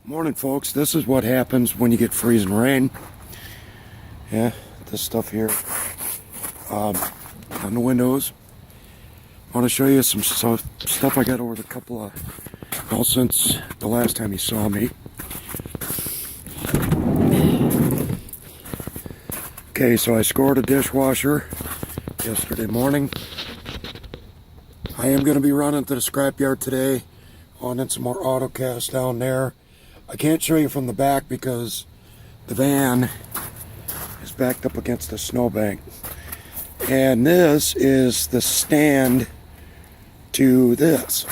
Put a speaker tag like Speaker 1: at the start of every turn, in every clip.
Speaker 1: Morning, folks. This is what happens when you get freezing rain. Yeah, this stuff here on the windows. I want to show you some stuff I got over the couple of, well, since the last time you saw me. Okay, so I scored a dishwasher yesterday morning. I am going to be running to the scrapyard today, on in some more autocast down there. I can't show you from the back because the van is backed up against the snowbank. And this is the stand to this.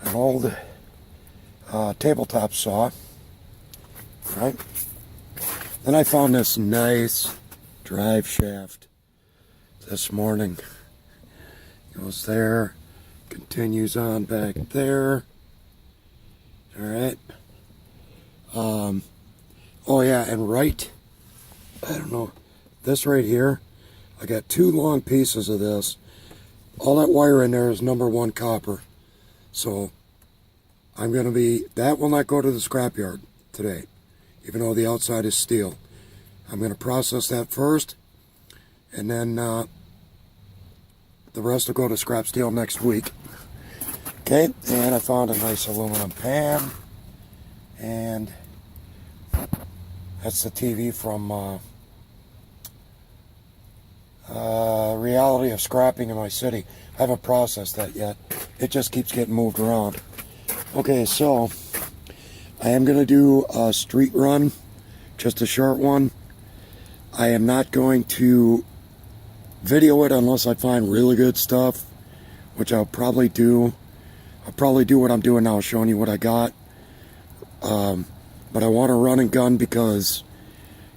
Speaker 1: An old tabletop saw, right? Then I found this nice drive shaft this morning. Goes there, continues on back there. All right. Oh yeah, and right, I don't know, this right here, I got two long pieces of this. All that wire in there is #1 copper. So I'm going to be, that will not go to the scrapyard today, even though the outside is steel. I'm going to process that first, and then the rest will go to scrap steel next week. Okay, and I found a nice aluminum pan, and that's the TV from Reality of Scrapping in my city. I haven't processed that yet. It just keeps getting moved around. Okay, so I am going to do a street run, just a short one. I am not going to video it unless I find really good stuff, which I'll probably do. I'll probably do what I'm doing now, showing you what I got. But I want to run and gun because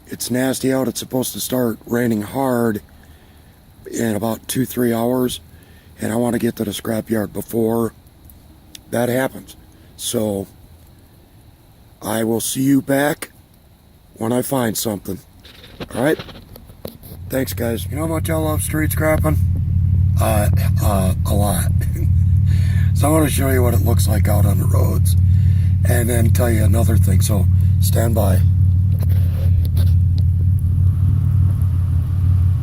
Speaker 1: it's nasty out. It's supposed to start raining hard in about 2-3 hours. And I want to get to the scrapyard before that happens. So I will see you back when I find something. All right? Thanks, guys. You know how much I love street scrapping? A lot. So I want to show you what it looks like out on the roads, and then tell you another thing, so stand by.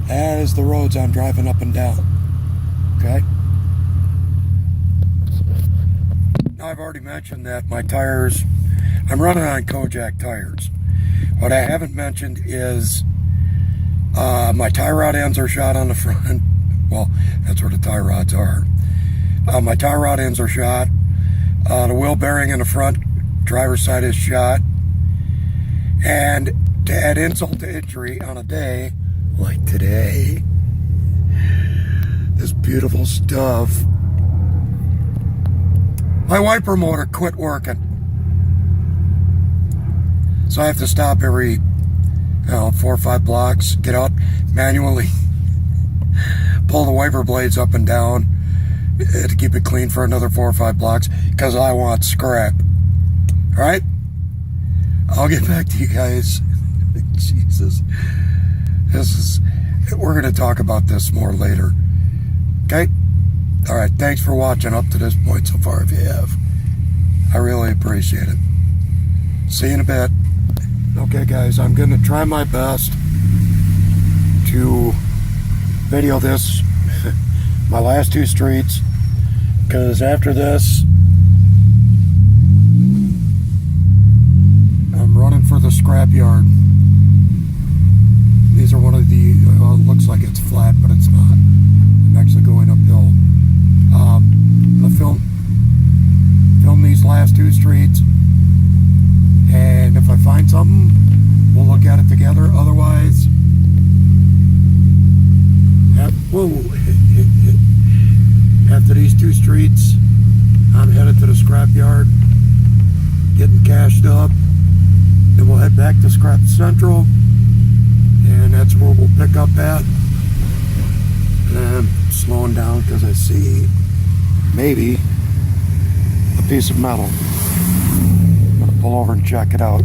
Speaker 1: That is the roads I'm driving up and down, okay? Now, I've already mentioned that my tires, I'm running on Kojak tires. What I haven't mentioned is my tie rod ends are shot on the front. Well, that's where the tie rods are. My tie rod ends are shot. The wheel bearing in the front driver's side is shot. And to add insult to injury on a day like today, this beautiful stuff, my wiper motor quit working. So I have to stop every 4 or 5 blocks, get out manually, pull the wiper blades up and down to keep it clean for another 4 or 5 blocks, because I want scrap. All right? I'll get back to you guys. Jesus. We're going to talk about this more later. Okay? All right. Thanks for watching up to this point so far, if you have. I really appreciate it. See you in a bit. Okay, guys, I'm going to try my best to video this, my last 2 streets, because after this, I'm running for the scrapyard. These are one of the, it looks like it's flat, but it's not. I'm actually going uphill. I'm going to film these last 2 streets, and if I find something, we'll look at it together. Otherwise, after these 2 streets, I'm headed to the scrapyard, getting cashed up. Then we'll head back to Scrap Central, and that's where we'll pick up at. And I'm slowing down because I see maybe a piece of metal. I'm going to pull over and check it out.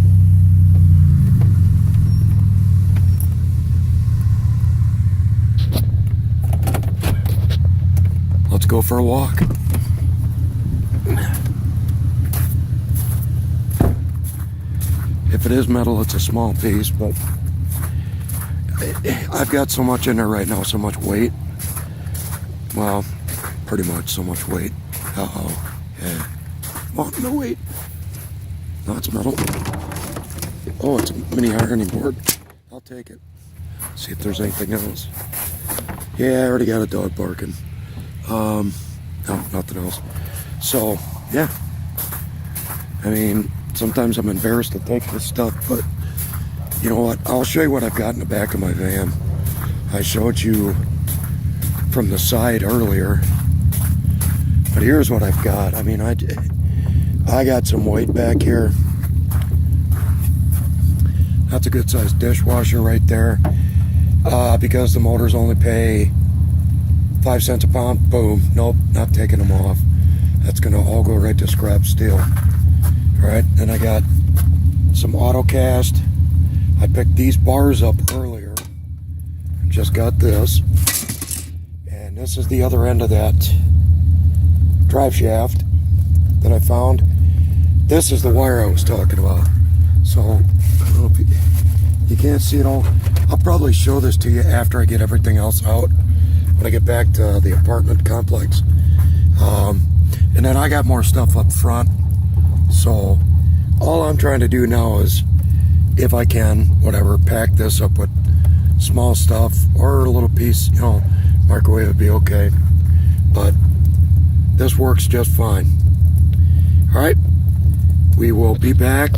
Speaker 1: Let's go for a walk. If it is metal, it's a small piece, but I've got so much in there right now, so much weight. Well, pretty much so much weight. Uh-oh. Yeah. Oh, no weight. No, it's metal. Oh, it's a mini ironing board. I'll take it. See if there's anything else. Yeah, I already got a dog barking. No, nothing else. So, yeah. I mean, sometimes I'm embarrassed to take this stuff, but you know what? I'll show you what I've got in the back of my van. I showed you from the side earlier, but here's what I've got. I mean, I got some weight back here. That's a good sized dishwasher right there. Because the motors only pay 5 cents a pound. Boom. Nope, not taking them off. That's gonna all go right to scrap steel. All right, then I got some auto cast. I picked these bars up earlier. Just got this. And this is the other end of that drive shaft that I found. This is the wire I was talking about. So, I don't know if you can't see it all. I'll probably show this to you after I get everything else out, when I get back to the apartment complex. And then I got more stuff up front. So, all I'm trying to do now is, if I can, whatever, pack this up with small stuff, or a little piece, you know, microwave would be okay. But this works just fine. All right, we will be back.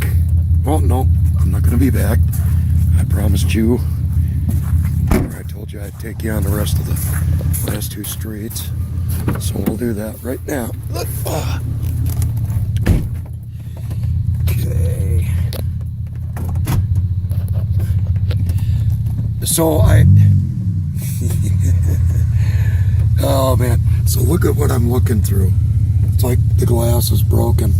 Speaker 1: Well, no, I'm not going to be back. I promised you. I told you I'd take you on the rest of the last 2 streets. So we'll do that right now. Okay. So oh man. So look at what I'm looking through. It's like the glass is broken.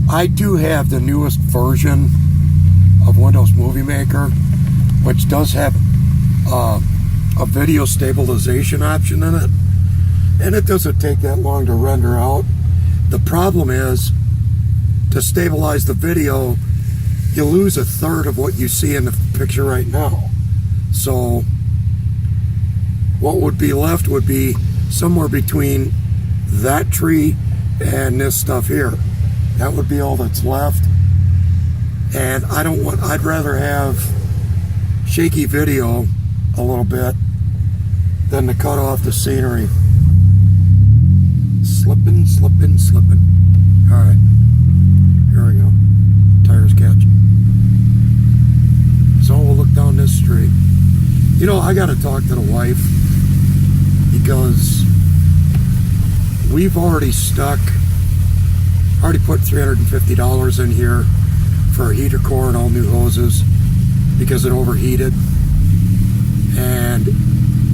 Speaker 1: I do have the newest version of Windows Movie Maker, which does have a video stabilization option in it, and it doesn't take that long to render out. The problem is, to stabilize the video, you lose 1/3 of what you see in the picture right now. So what would be left would be somewhere between that tree and this stuff here. That would be all that's left. And I'd rather have shaky video a little bit than to cut off the scenery. Slipping, slipping, slipping. All right, here we go. Tires catch. So we'll look down this street. You know, I got to talk to the wife, because we've already put $350 in here for a heater core and all new hoses because it overheated. And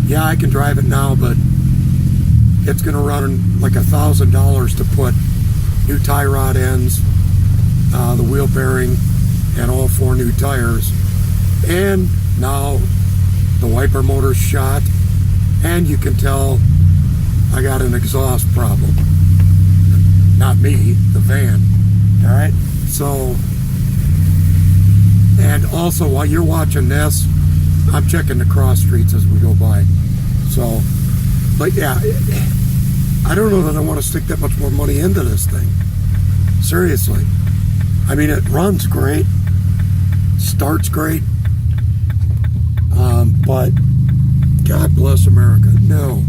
Speaker 1: yeah, I can drive it now, but it's going to run like $1,000 to put new tie rod ends, the wheel bearing, and all 4 new tires. And now the wiper motor's shot, and you can tell I got an exhaust problem. Not me, the van. All right, so, and also while you're watching this, I'm checking the cross streets as we go by. So, but yeah, I don't know that I want to stick that much more money into this thing. Seriously. I mean, it runs great, starts great, but God bless America, no.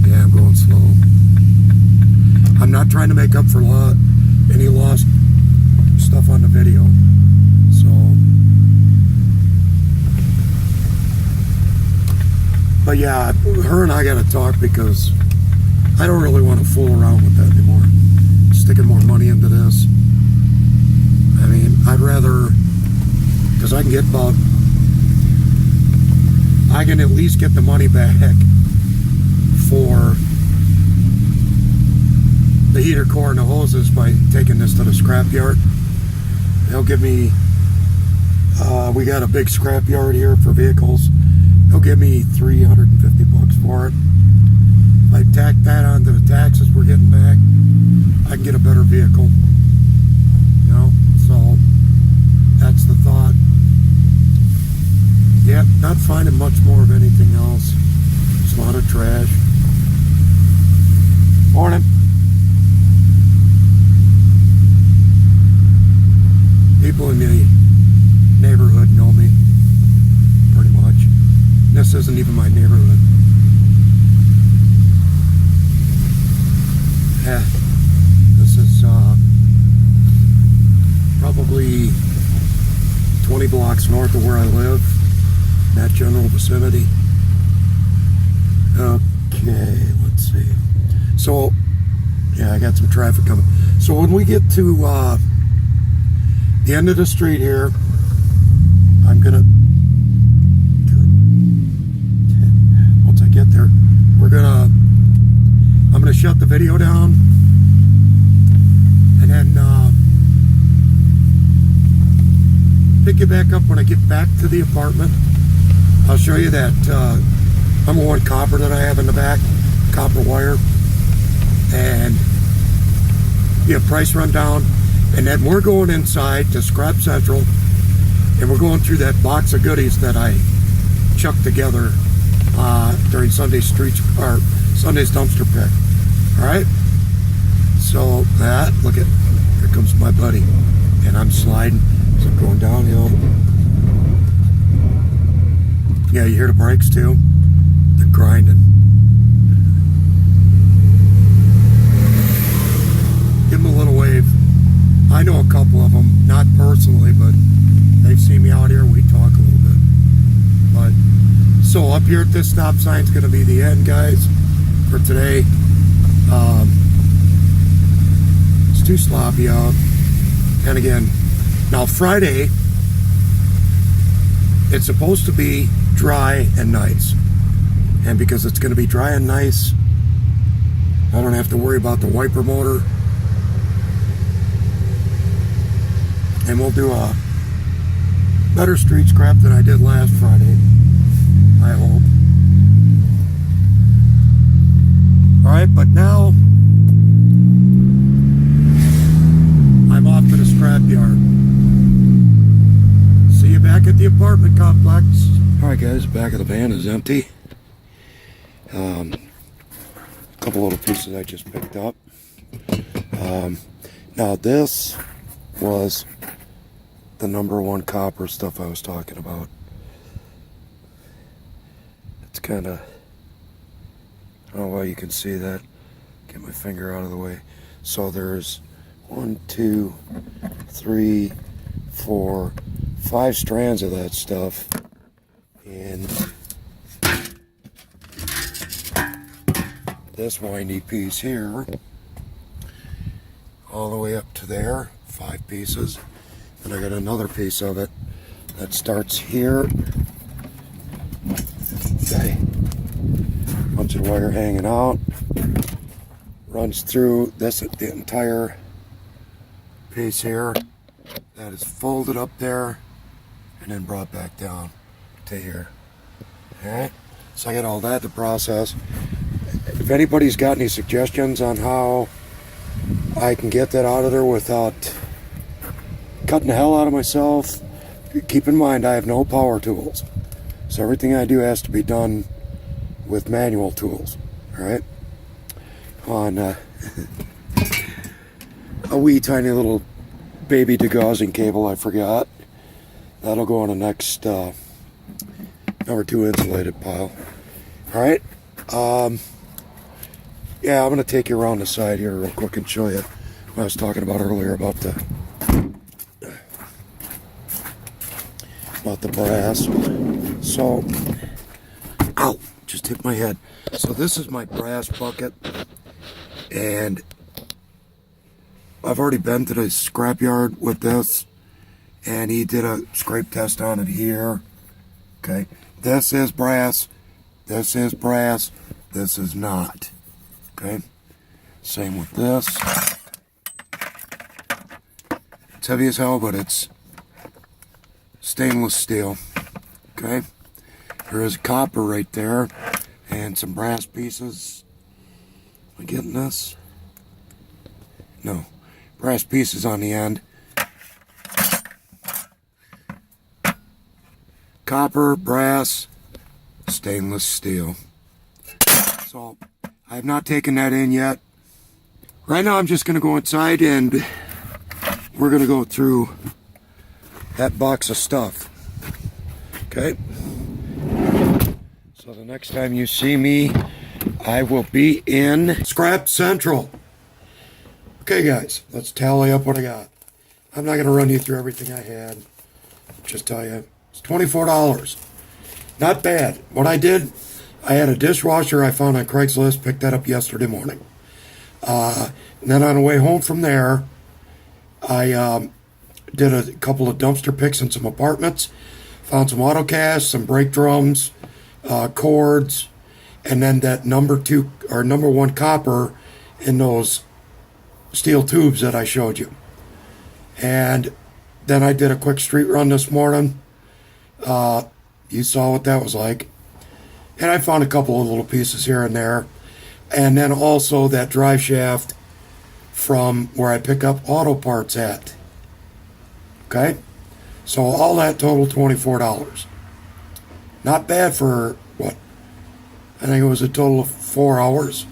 Speaker 1: Yeah, I'm going slow. I'm not trying to make up for any lost stuff on the video. So, but yeah, her and I got to talk, because I don't really want to fool around with that anymore. Sticking more money into this. I mean, I'd rather, because I can at least get the money back for the heater core and the hoses by taking this to the scrap yard. They'll give me, we got a big scrap yard here for vehicles. They'll give me $350 for it. If I I tack that onto the taxes we're getting back, I can get a better vehicle. You know, so that's the thought. Yeah, not finding much more of anything else. There's a lot of trash. Morning. People in the neighborhood know me, pretty much. This isn't even my neighborhood. Yeah, this is probably 20 blocks north of where I live, in that general vicinity. Okay, let's see. So, yeah, I got some traffic coming. So when we get to the end of the street here, I'm gonna, once I get there, I'm gonna shut the video down, and then pick you back up when I get back to the apartment. I'll show you that number one copper that I have in the back, copper wire, and a price rundown. And then we're going inside to Scrap Central, and we're going through that box of goodies that I chucked together during Sunday's dumpster pick. All right. So look at, here comes my buddy, and I'm sliding. So I'm going downhill. Yeah, you hear the brakes too? They're grinding. Give them a little wave. I know a couple of them, not personally, but they've seen me out here. We talk a little bit. But so up here at this stop sign is going to be the end, guys, for today. It's too sloppy out. And again, now Friday, it's supposed to be dry and nice. And because it's going to be dry and nice, I don't have to worry about the wiper motor. And we'll do a better street scrap than I did last Friday, I hope. Alright, but now I'm off to the scrap yard. See you back at the apartment complex. Alright guys, back of the van is empty. A couple little pieces I just picked up. Now this was the number one copper stuff I was talking about. It's kind of, I don't know why you can see that. Get my finger out of the way. So there's 1, 2, 3, 4, 5 strands of that stuff. And this windy piece here, all the way up to there, 5 pieces. And I got another piece of it that starts here. Okay. Bunch of wire hanging out. Runs through this, the entire piece here. That is folded up there and then brought back down to here. Alright. So I got all that to process. If anybody's got any suggestions on how I can get that out of there without cutting the hell out of myself, keep in mind I have no power tools, so everything I do has to be done with manual tools. All right, on a wee tiny little baby degaussing cable I forgot, that'll go on the next number 2 insulated pile. All right, yeah, I'm gonna take you around the side here real quick and show you what I was talking about earlier about the brass. So, ow, just hit my head. So this is my brass bucket, and I've already been to the scrapyard with this, and he did a scrape test on it here. Okay, this is brass, this is brass, this is not. Okay, same with this. It's heavy as hell, but it's stainless steel. Okay, there is copper right there and some brass pieces Am I getting this? No. Brass pieces on the end. Copper, brass, stainless steel. So, I have not taken that in yet. Right now I'm just going to go inside and we're going to go through that box of stuff. Okay? So the next time you see me, I will be in Scrap Central. Okay guys, let's tally up what I got. I'm not going to run you through everything I had. Just tell you, it's $24. Not bad. What I did, I had a dishwasher I found on Craigslist, picked that up yesterday morning. And then on the way home from there, I did a couple of dumpster picks in some apartments, found some autocasts, some brake drums, cords, and then that number 1 copper in those steel tubes that I showed you. And then I did a quick street run this morning. You saw what that was like. And I found a couple of little pieces here and there. And then also that drive shaft from where I pick up auto parts at. Okay? So all that total $24. Not bad for, what? I think it was a total of 4 hours.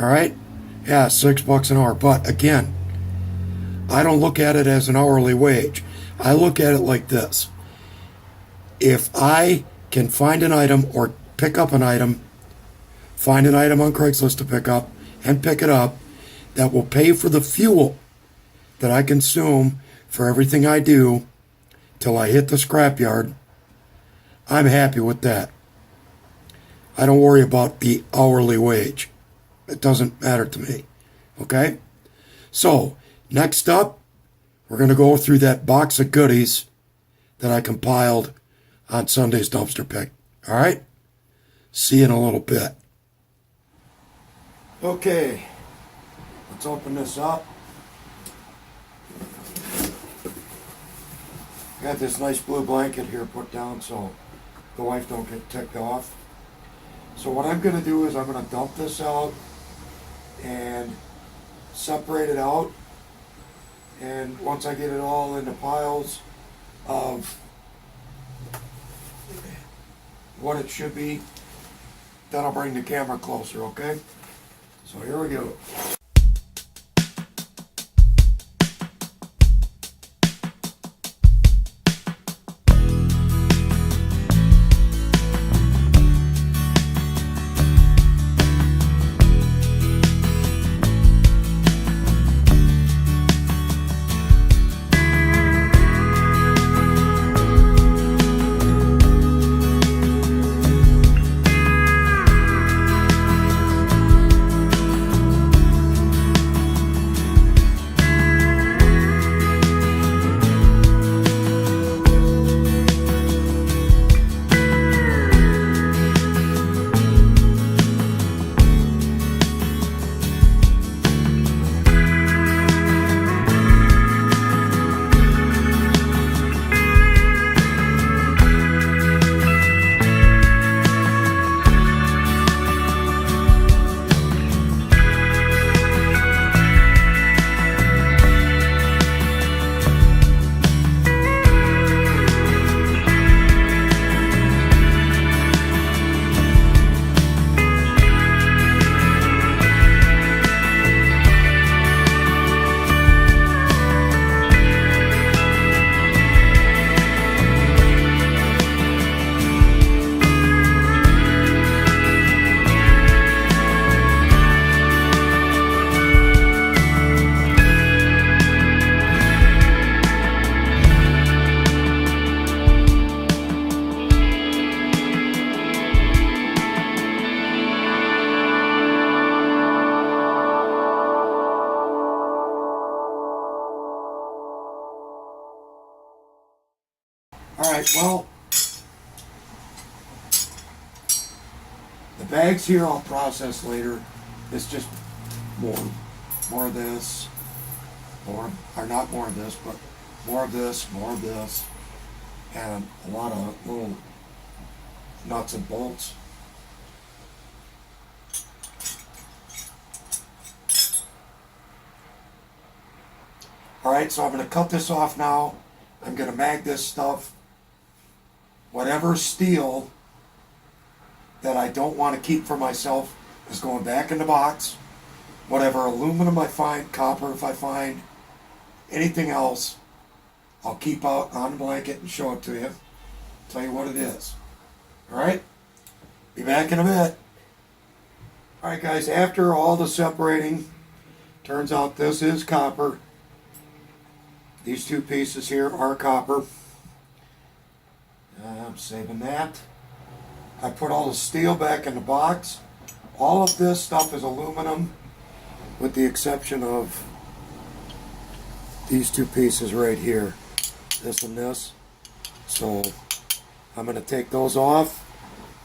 Speaker 1: Alright? Yeah, $6 an hour. But again, I don't look at it as an hourly wage. I look at it like this. If I can find an item or pick up an item, find an item on Craigslist to pick up, and pick it up, that will pay for the fuel that I consume for everything I do till I hit the scrapyard, I'm happy with that. I don't worry about the hourly wage. It doesn't matter to me. Okay? So, next up, we're going to go through that box of goodies that I compiled on Sunday's dumpster pick. All right? See you in a little bit. Okay, let's open this up. Got this nice blue blanket here put down so the wife don't get ticked off. So what I'm going to do is I'm going to dump this out and separate it out. And once I get it all into piles of what it should be, then I'll bring the camera closer, okay? So here we go. Alright, well, the bags here I'll process later. It's just more of this, or not more of this, but more of this, and a lot of little nuts and bolts. Alright, so I'm going to cut this off now. I'm going to mag this stuff. Whatever steel that I don't want to keep for myself is going back in the box. Whatever aluminum I find, copper if I find, anything else, I'll keep out on the blanket and show it to you. Tell you what it is. Alright? Be back in a bit. Alright guys, after all the separating, turns out this is copper. These two pieces here are copper. I'm saving that. I put all the steel back in the box. All of this stuff is aluminum, with the exception of these two pieces right here. This and this. So I'm going to take those off,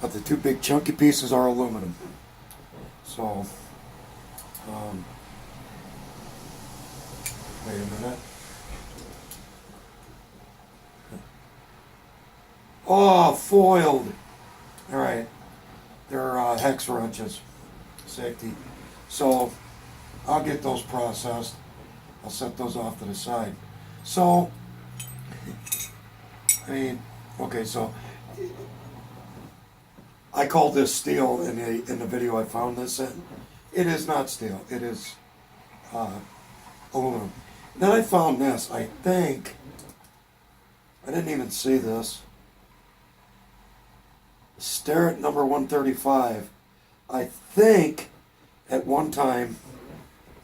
Speaker 1: but the two big chunky pieces are aluminum. So, wait a minute. Oh, foiled. Alright. They're hex wrenches. Safety. So, I'll get those processed. I'll set those off to the side. So, I mean, okay, so I called this steel in the video I found this in. It is not steel. It is aluminum. Then I found this. I think I didn't even see this. Starrett number 135. I think at one time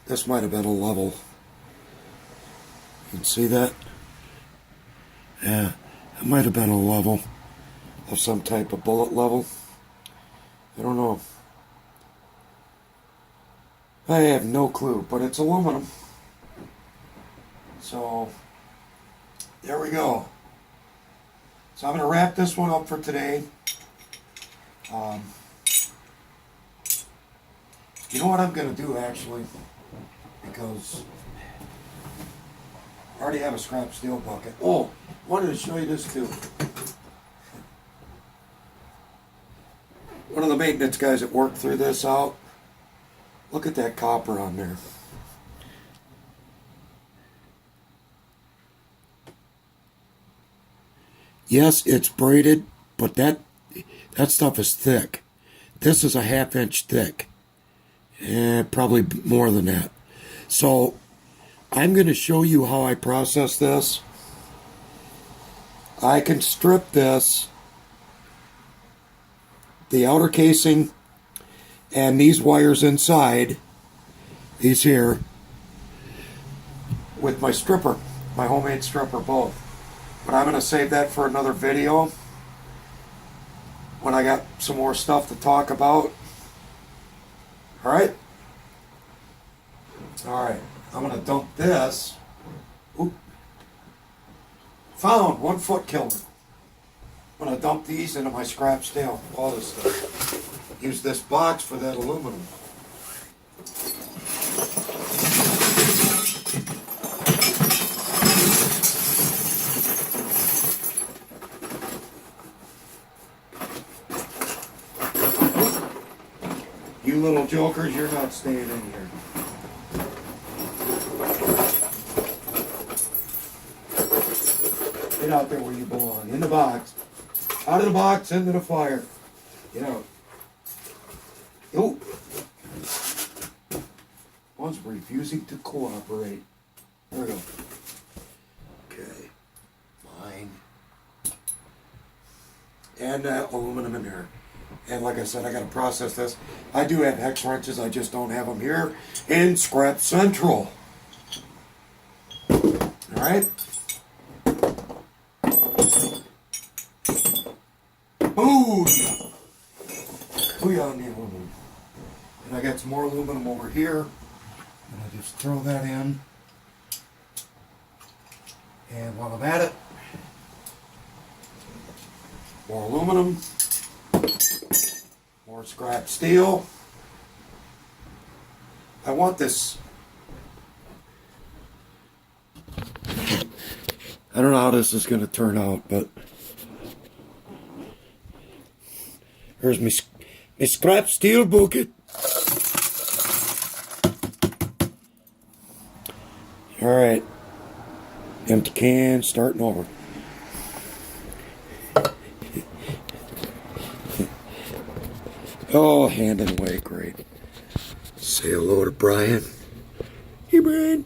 Speaker 1: this might have been a level. You can see that? Yeah, it might have been a level of some type of bullet level. I don't know. I have no clue, but it's aluminum. So, there we go. So I'm going to wrap this one up for today. You know what I'm going to do actually? Because I already have a scrap steel bucket. Oh, I wanted to show you this too. One of the maintenance guys that worked through this out, look at that copper on there. Yes, it's braided, but that stuff is thick. This is a 1/2 inch thick. Probably more than that. So I'm going to show you how I process this. I can strip this, the outer casing and these wires inside, these here, with my stripper, my homemade stripper both. But I'm going to save that for another video when I got some more stuff to talk about. Alright? Alright, I'm going to dump this. Oop. Found 1 foot killer. I'm going to dump these into my scrap steel, all this stuff. Use this box for that aluminum. You little jokers, you're not staying in here. Get out there where you belong. In the box. Out of the box, into the fire. Get out. Oh. One's refusing to cooperate. There we go. Okay. Mine. And aluminum in there. And like I said, I got to process this. I do have hex wrenches, I just don't have them here in Scrap Central. Alright? Booyah! Booyah on the aluminum. And I got some more aluminum over here. And I just throw that in. And while I'm at it, more aluminum. More scrap steel. I want this. I don't know how this is going to turn out, but here's my scrap steel bucket. All right. Empty can, starting over. Oh, hand in the way, great. Say hello to Brian. Hey, Brian.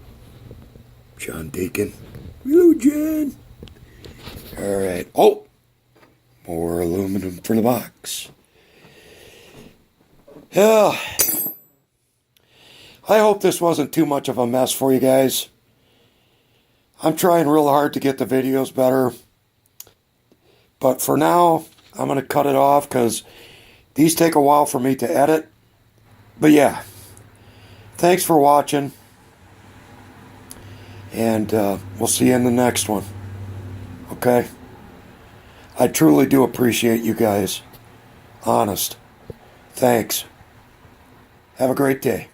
Speaker 1: John Deacon. Hello, John. All right. Oh, more aluminum for the box. Yeah. I hope this wasn't too much of a mess for you guys. I'm trying real hard to get the videos better. But for now, I'm going to cut it off because these take a while for me to edit. But yeah, thanks for watching. And we'll see you in the next one. Okay? I truly do appreciate you guys. Honest. Thanks. Have a great day.